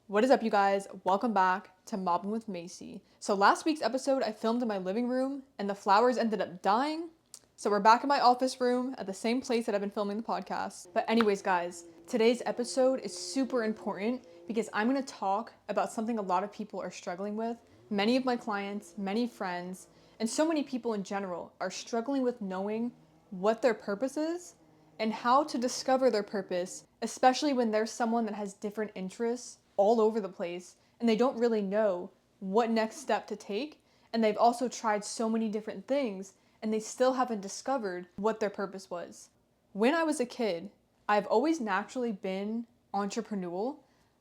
What is up, you guys? Welcome back to Mobbing with Macie. So last week's episode I filmed in my living room and the flowers ended up dying. So we're back in my office room at the same place that I've been filming the podcast. But anyways, guys, today's episode is super important because I'm going to talk about something a lot of people are struggling with. Many of my clients, many friends, and so many people in general are struggling with knowing what their purpose is and how to discover their purpose, especially when there's someone that has different interests all over the place and they don't really know what next step to take, and they've also tried so many different things and they still haven't discovered what their purpose was. When I was a kid, I've always naturally been entrepreneurial.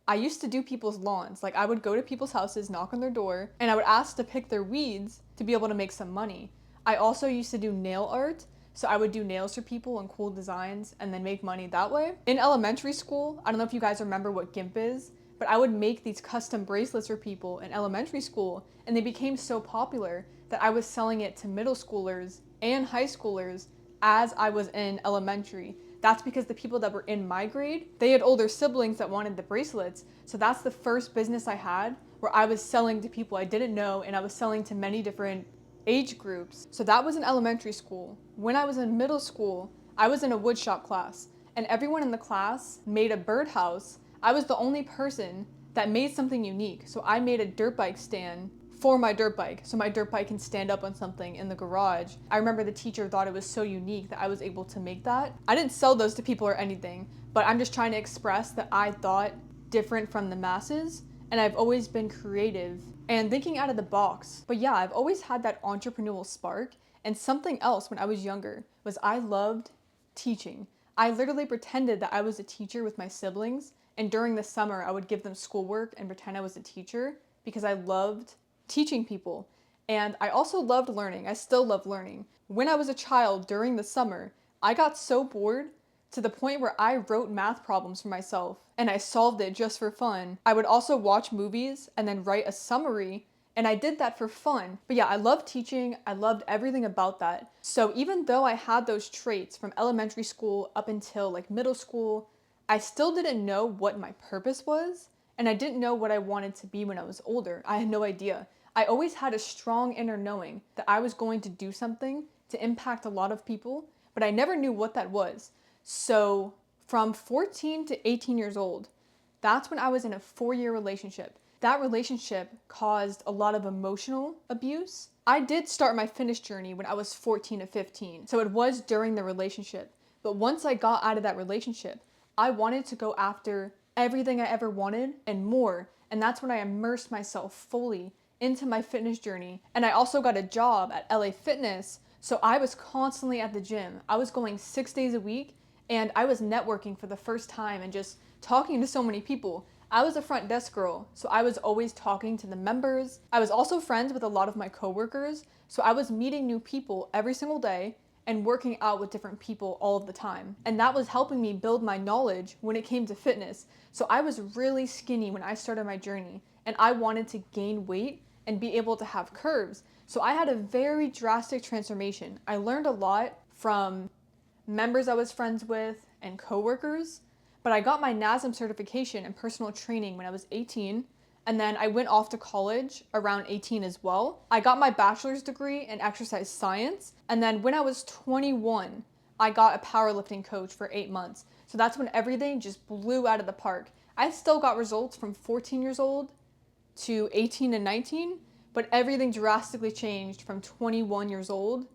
I used to do people's lawns. Like, I would go to people's houses, knock on their door, and I would ask to pick their weeds to be able to make some money. I also used to do nail art. So I would do nails for people and cool designs and then make money that way. In elementary school, I don't know if you guys remember what GIMP is, but I would make these custom bracelets for people in elementary school, and they became so popular that I was selling it to middle schoolers and high schoolers as I was in elementary. That's because the people that were in my grade, they had older siblings that wanted the bracelets. So that's the first business I had where I was selling to people I didn't know, and I was selling to many different age groups. So that was in elementary school. When I was in middle school, I was in a woodshop class, and everyone in the class made a birdhouse. I was the only person that made something unique. So I made a dirt bike stand for my dirt bike, so my dirt bike can stand up on something in the garage. I remember the teacher thought it was so unique that I was able to make that. I didn't sell those to people or anything, but I'm just trying to express that I thought different from the masses, and I've always been creative and thinking out of the box. But yeah, I've always had that entrepreneurial spark. And something else when I was younger was I loved teaching. I literally pretended that I was a teacher with my siblings, and during the summer I would give them schoolwork and pretend I was a teacher because I loved teaching people. And I also loved learning. I still love learning. When I was a child during the summer, I got so bored to the point where I wrote math problems for myself and I solved it just for fun. I would also watch movies and then write a summary, and I did that for fun. But yeah, I loved teaching. I loved everything about that. So even though I had those traits from elementary school up until like middle school, I still didn't know what my purpose was, and I didn't know what I wanted to be when I was older. I had no idea. I always had a strong inner knowing that I was going to do something to impact a lot of people, but I never knew what that was. So from 14 to 18 years old, that's when I was in a 4-year relationship. That relationship caused a lot of emotional abuse. I did start my fitness journey when I was 14 to 15, so it was during the relationship. But once I got out of that relationship, I wanted to go after everything I ever wanted and more, and that's when I immersed myself fully into my fitness journey. And I also got a job at LA Fitness, so I was constantly at the gym. I was going 6 days a week, and I was networking for the first time and just talking to so many people. I was a front desk girl, so I was always talking to the members. I was also friends with a lot of my coworkers, so I was meeting new people every single day and working out with different people all of the time. And that was helping me build my knowledge when it came to fitness. So I was really skinny when I started my journey, and I wanted to gain weight and be able to have curves. So I had a very drastic transformation. I learned a lot from members I was friends with and coworkers, but I got my NASM certification in personal training when I was 18, and then I went off to college around 18 as well. I got my bachelor's degree in exercise science, and then when I was 21, I got a powerlifting coach for 8 months. So that's when everything just blew out of the park. I still got results from 14 years old to 18 and 19, but everything drastically changed from 21 years old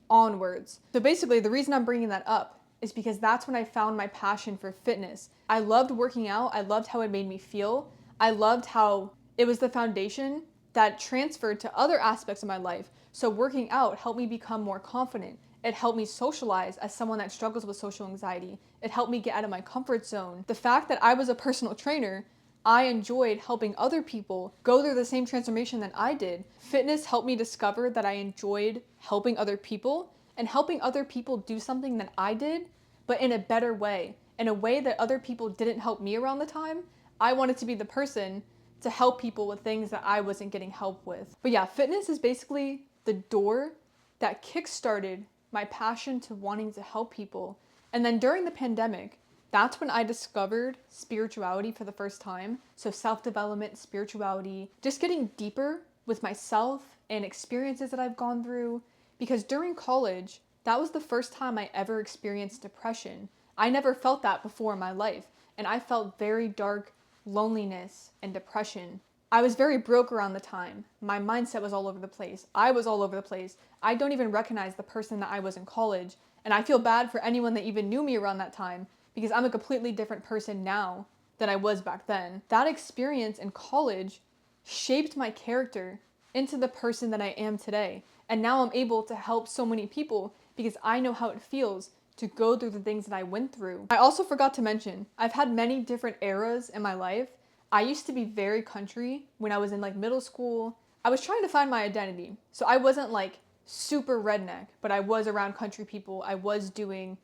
onwards. So basically, the reason I'm bringing that up is because that's when I found my passion for fitness. I loved working out. I loved how it made me feel. I loved how it was the foundation that transferred to other aspects of my life. So working out helped me become more confident. It helped me socialize as someone that struggles with social anxiety. It helped me get out of my comfort zone. The fact that I was a personal trainer, I enjoyed helping other people go through the same transformation that I did. Fitness helped me discover that I enjoyed helping other people and helping other people do something that I did, but in a better way, in a way that other people didn't help me around the time. I wanted to be the person to help people with things that I wasn't getting help with. But yeah, fitness is basically the door that kickstarted my passion to wanting to help people. And then during the pandemic, that's when I discovered spirituality for the first time. So self-development, spirituality, just getting deeper with myself and experiences that I've gone through. Because during college, that was the first time I ever experienced depression. I never felt that before in my life. And I felt very dark loneliness and depression. I was very broke around the time. My mindset was all over the place. I was all over the place. I don't even recognize the person that I was in college. And I feel bad for anyone that even knew me around that time because I'm a completely different person now than I was back then. That experience in college shaped my character into the person that I am today. And now I'm able to help so many people because I know how it feels to go through the things that I went through. I also forgot to mention, I've had many different eras in my life. I used to be very country when I was in like middle school. I was trying to find my identity. So I wasn't like super redneck, but I was around country people. I was doing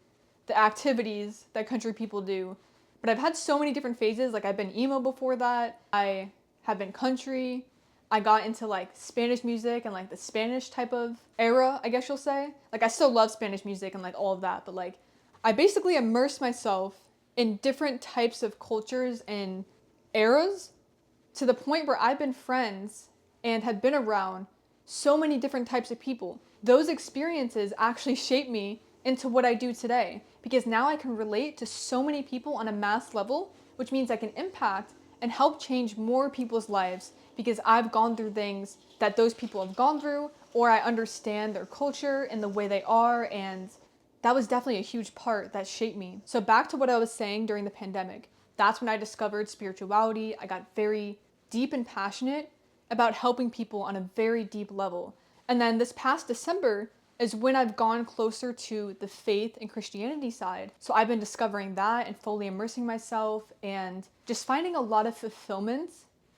the activities that country people do. But I've had so many different phases. Like I've been emo before that. I have been country. I got into like Spanish music and like the Spanish type of era, I guess you'll say. Like I still love Spanish music and like all of that, but like I basically immersed myself in different types of cultures and eras to the point where I've been friends and have been around so many different types of people. Those experiences actually shaped me into what I do today because now I can relate to so many people on a mass level, which means I can impact and help change more people's lives because I've gone through things that those people have gone through, or I understand their culture and the way they are, and that was definitely a huge part that shaped me. So back to what I was saying during the pandemic, that's when I discovered spirituality. I got very deep and passionate about helping people on a very deep level. And then this past December is when I've gone closer to the faith and Christianity side. So I've been discovering that and fully immersing myself and just finding a lot of fulfillment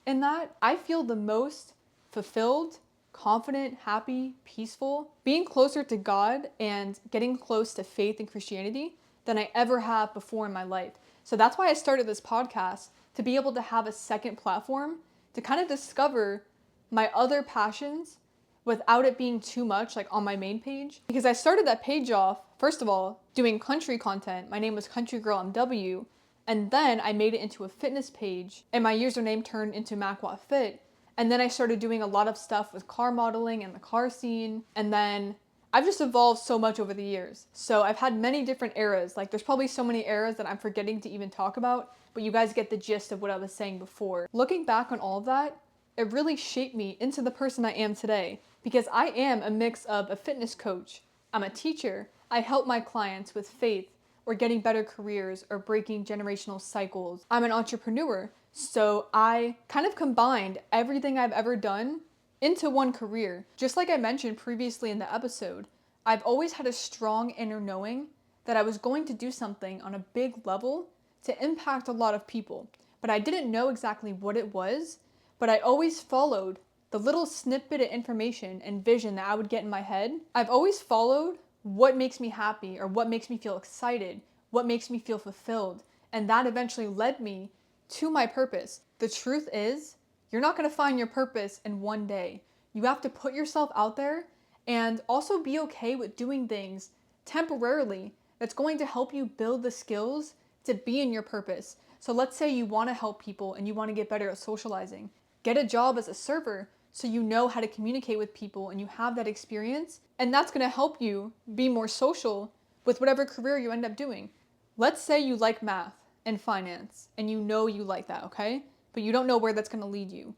in that. I feel the most fulfilled, confident, happy, peaceful, being closer to God and getting close to faith and Christianity than I ever have before in my life. So that's why I started this podcast, to be able to have a second platform to kind of discover my other passions without it being too much like on my main page. Because I started that page off, first of all, doing country content. My name was Country Girl MW. And then I made it into a fitness page and my username turned into MacWat Fit. And then I started doing a lot of stuff with car modeling and the car scene. And then I've just evolved so much over the years. So I've had many different eras. Like there's probably so many eras that I'm forgetting to even talk about, but you guys get the gist of what I was saying before. Looking back on all of that, it really shaped me into the person I am today because I am a mix of a fitness coach, I'm a teacher, I help my clients with faith or getting better careers or breaking generational cycles. I'm an entrepreneur, so I kind of combined everything I've ever done into one career. Just like I mentioned previously in the episode, I've always had a strong inner knowing that I was going to do something on a big level to impact a lot of people, but I didn't know exactly what it was, but I always followed the little snippet of information and vision that I would get in my head. I've always followed what makes me happy or what makes me feel excited, what makes me feel fulfilled, and that eventually led me to my purpose. The truth is, you're not going to find your purpose in one day. You have to put yourself out there and also be okay with doing things temporarily that's going to help you build the skills to be in your purpose. So let's say you want to help people and you want to get better at socializing. Get a job as a server so you know how to communicate with people and you have that experience, and that's going to help you be more social with whatever career you end up doing. Let's say you like math and finance and you know you like that, okay? But you don't know where that's going to lead you.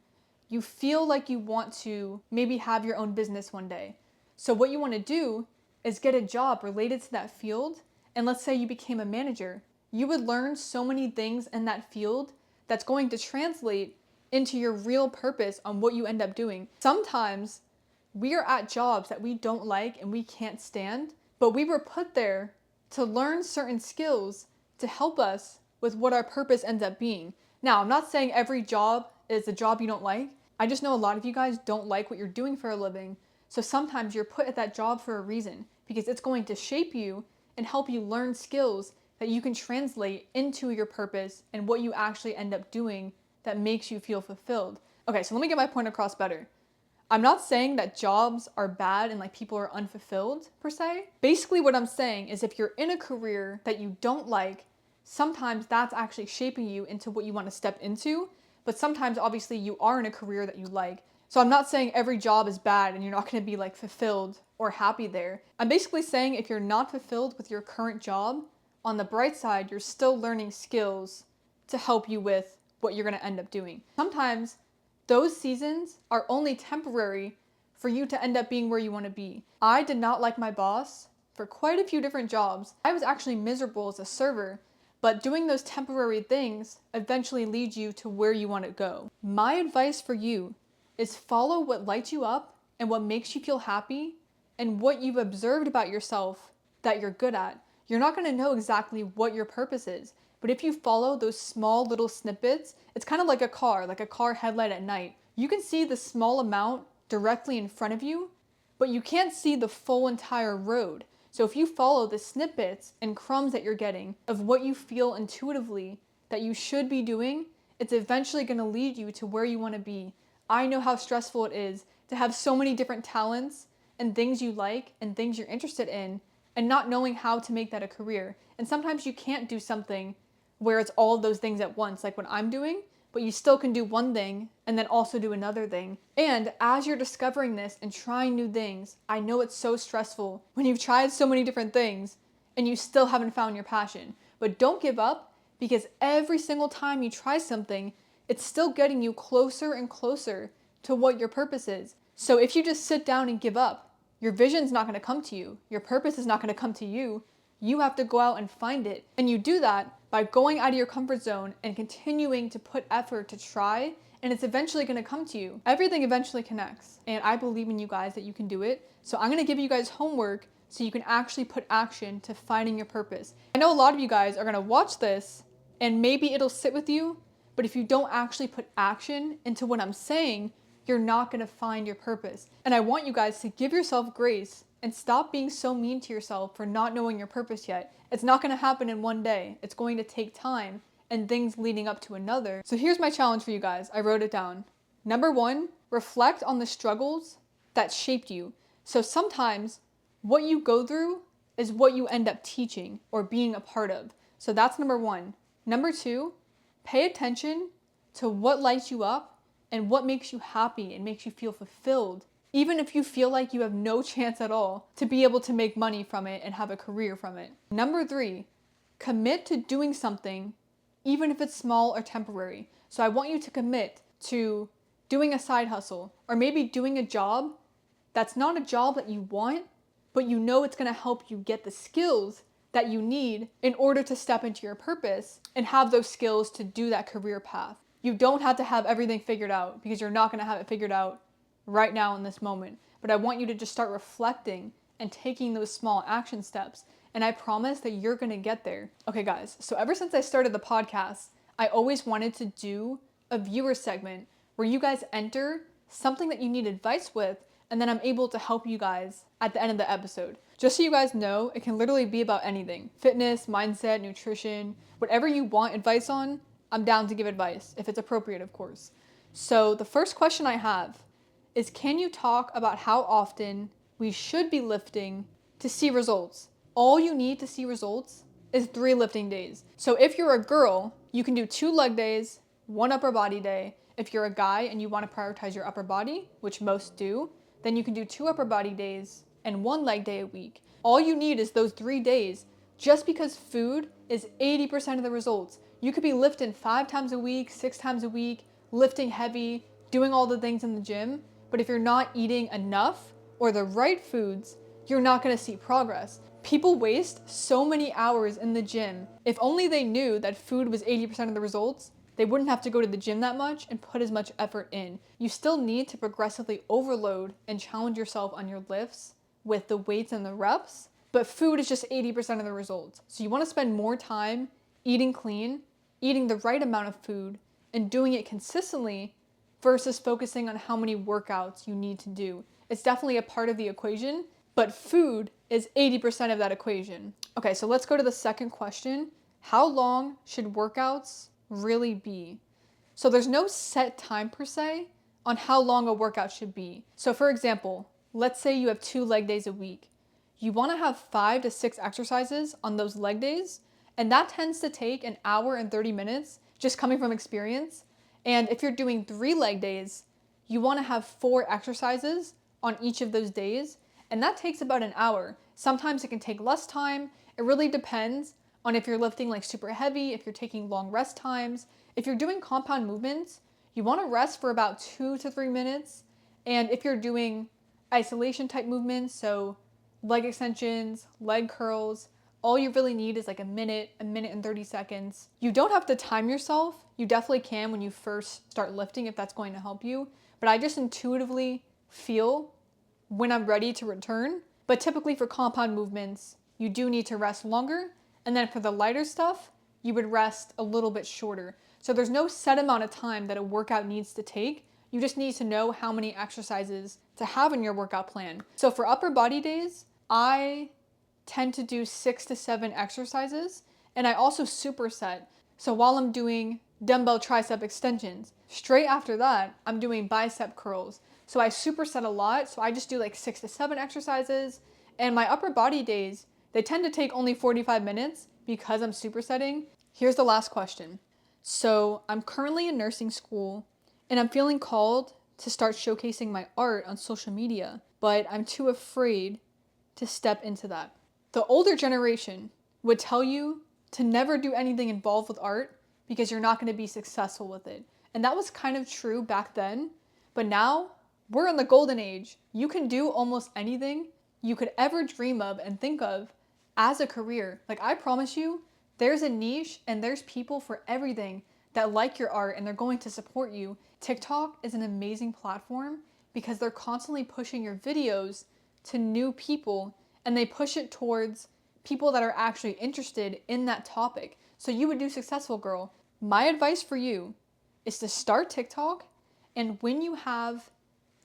You feel like you want to maybe have your own business one day. So what you want to do is get a job related to that field, and let's say you became a manager. You would learn so many things in that field that's going to translate into your real purpose on what you end up doing. Sometimes we are at jobs that we don't like and we can't stand, but we were put there to learn certain skills to help us with what our purpose ends up being. Now, I'm not saying every job is a job you don't like. I just know a lot of you guys don't like what you're doing for a living. So sometimes you're put at that job for a reason because it's going to shape you and help you learn skills that you can translate into your purpose and what you actually end up doing that makes you feel fulfilled. Okay, so let me get my point across better. I'm not saying that jobs are bad and like people are unfulfilled per se. Basically what I'm saying is if you're in a career that you don't like, sometimes that's actually shaping you into what you want to step into. But sometimes obviously you are in a career that you like. So I'm not saying every job is bad and you're not going to be like fulfilled or happy there. I'm basically saying if you're not fulfilled with your current job, on the bright side, you're still learning skills to help you with what you're going to end up doing. Sometimes those seasons are only temporary for you to end up being where you want to be. I did not like my boss for quite a few different jobs. I was actually miserable as a server, but doing those temporary things eventually leads you to where you want to go. My advice for you is follow what lights you up and what makes you feel happy and what you've observed about yourself that you're good at. You're not going to know exactly what your purpose is, but if you follow those small little snippets, it's kind of like a car headlight at night. You can see the small amount directly in front of you, but you can't see the full entire road. So if you follow the snippets and crumbs that you're getting of what you feel intuitively that you should be doing, it's eventually going to lead you to where you want to be. I know how stressful it is to have so many different talents and things you like and things you're interested in and not knowing how to make that a career. And sometimes you can't do something where it's all of those things at once, like what I'm doing, but you still can do one thing and then also do another thing. And as you're discovering this and trying new things, I know it's so stressful when you've tried so many different things and you still haven't found your passion. But don't give up, because every single time you try something, it's still getting you closer and closer to what your purpose is. So if you just sit down and give up, your vision's not going to come to you. Your purpose is not going to come to you. You have to go out and find it. And you do that by going out of your comfort zone and continuing to put effort to try, and it's eventually going to come to you. Everything eventually connects, and I believe in you guys that you can do it. So I'm going to give you guys homework so you can actually put action to finding your purpose. I know a lot of you guys are going to watch this and maybe it'll sit with you, but if you don't actually put action into what I'm saying, you're not going to find your purpose. And I want you guys to give yourself grace and stop being so mean to yourself for not knowing your purpose yet. It's not going to happen in one day. It's going to take time and things leading up to another. So here's my challenge for you guys. I wrote it down. Number 1, reflect on the struggles that shaped you. So sometimes what you go through is what you end up teaching or being a part of. So that's number 1. Number 2, pay attention to what lights you up and what makes you happy and makes you feel fulfilled, even if you feel like you have no chance at all to be able to make money from it and have a career from it. Number 3, commit to doing something, even if it's small or temporary. So I want you to commit to doing a side hustle, or maybe doing a job that's not a job that you want, but you know it's going to help you get the skills that you need in order to step into your purpose and have those skills to do that career path. You don't have to have everything figured out, because you're not going to have it figured out right now in this moment. But I want you to just start reflecting and taking those small action steps. And I promise that you're going to get there. Okay, guys, so ever since I started the podcast, I always wanted to do a viewer segment where you guys enter something that you need advice with, and then I'm able to help you guys at the end of the episode. Just so you guys know, it can literally be about anything. Fitness, mindset, nutrition, whatever you want advice on, I'm down to give advice, if it's appropriate, of course. So the first question I have is, can you talk about how often we should be lifting to see results? All you need to see results is 3 lifting days. So if you're a girl, you can do 2 leg days, 1 upper body day. If you're a guy and you want to prioritize your upper body, which most do, then you can do 2 upper body days and 1 leg day a week. All you need is those 3 days, just because food is 80% of the results. You could be lifting 5 times a week, 6 times a week, lifting heavy, doing all the things in the gym, but if you're not eating enough or the right foods, you're not going to see progress. People waste so many hours in the gym. If only they knew that food was 80% of the results, they wouldn't have to go to the gym that much and put as much effort in. You still need to progressively overload and challenge yourself on your lifts with the weights and the reps, but food is just 80% of the results. So you want to spend more time eating clean, eating the right amount of food, and doing it consistently versus focusing on how many workouts you need to do. It's definitely a part of the equation, but food is 80% of that equation. Okay, so let's go to the second question. How long should workouts really be? So there's no set time per se on how long a workout should be. So for example, let's say you have 2 leg days a week. You want to have 5 to 6 exercises on those leg days, And that tends to take an hour and 30 minutes, just coming from experience. And if you're doing 3 leg days, you want to have 4 exercises on each of those days. And that takes about an hour. Sometimes it can take less time. It really depends on if you're lifting like super heavy, if you're taking long rest times. If you're doing compound movements, you want to rest for about 2 to 3 minutes. And if you're doing isolation type movements, so leg extensions, leg curls, all you really need is like a minute and 30 seconds. You don't have to time yourself. You definitely can when you first start lifting if that's going to help you. But I just intuitively feel when I'm ready to return. But typically for compound movements, you do need to rest longer. And then for the lighter stuff, you would rest a little bit shorter. So there's no set amount of time that a workout needs to take. You just need to know how many exercises to have in your workout plan. So for upper body days, I tend to do 6 to 7 exercises, and I also superset. So while I'm doing dumbbell tricep extensions, straight after that, I'm doing bicep curls. So I superset a lot. So I just do like 6 to 7 exercises. And my upper body days, they tend to take only 45 minutes because I'm supersetting. Here's the last question. So I'm currently in nursing school and I'm feeling called to start showcasing my art on social media, but I'm too afraid to step into that. The older generation would tell you to never do anything involved with art because you're not going to be successful with it. And that was kind of true back then, but now we're in the golden age. You can do almost anything you could ever dream of and think of as a career. Like, I promise you, there's a niche and there's people for everything that like your art and they're going to support you. TikTok is an amazing platform because they're constantly pushing your videos to new people and they push it towards people that are actually interested in that topic. So you would do successful, girl. My advice for you is to start TikTok, and when you have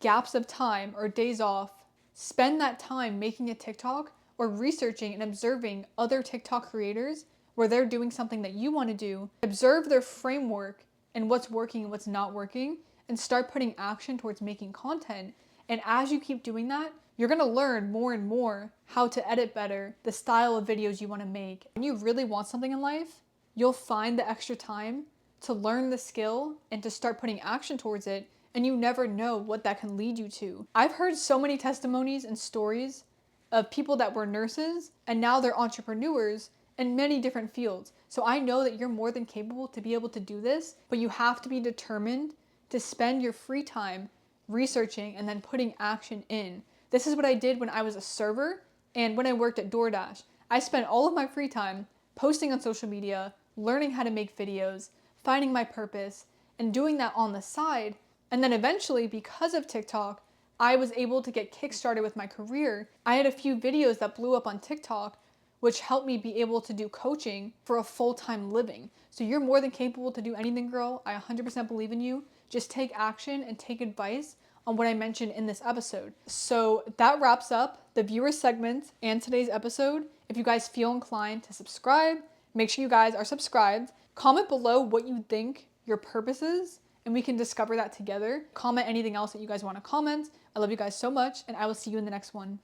gaps of time or days off, spend that time making a TikTok or researching and observing other TikTok creators where they're doing something that you want to do. Observe their framework and what's working and what's not working, and start putting action towards making content. And as you keep doing that, you're going to learn more and more how to edit better, the style of videos you want to make. When you really want something in life, you'll find the extra time to learn the skill and to start putting action towards it, and you never know what that can lead you to. I've heard so many testimonies and stories of people that were nurses and now they're entrepreneurs in many different fields. So I know that you're more than capable to be able to do this, but you have to be determined to spend your free time researching and then putting action in. This is what I did when I was a server and when I worked at DoorDash. I spent all of my free time posting on social media, learning how to make videos, finding my purpose, and doing that on the side. And then eventually, because of TikTok, I was able to get kickstarted with my career. I had a few videos that blew up on TikTok, which helped me be able to do coaching for a full-time living. So you're more than capable to do anything, girl. I 100% believe in you. Just take action and take advice on what I mentioned in this episode. So that wraps up the viewer segment and today's episode. If you guys feel inclined to subscribe, make sure you guys are subscribed. Comment below what you think your purpose is, and we can discover that together. Comment anything else that you guys want to comment. I love you guys so much, and I will see you in the next one.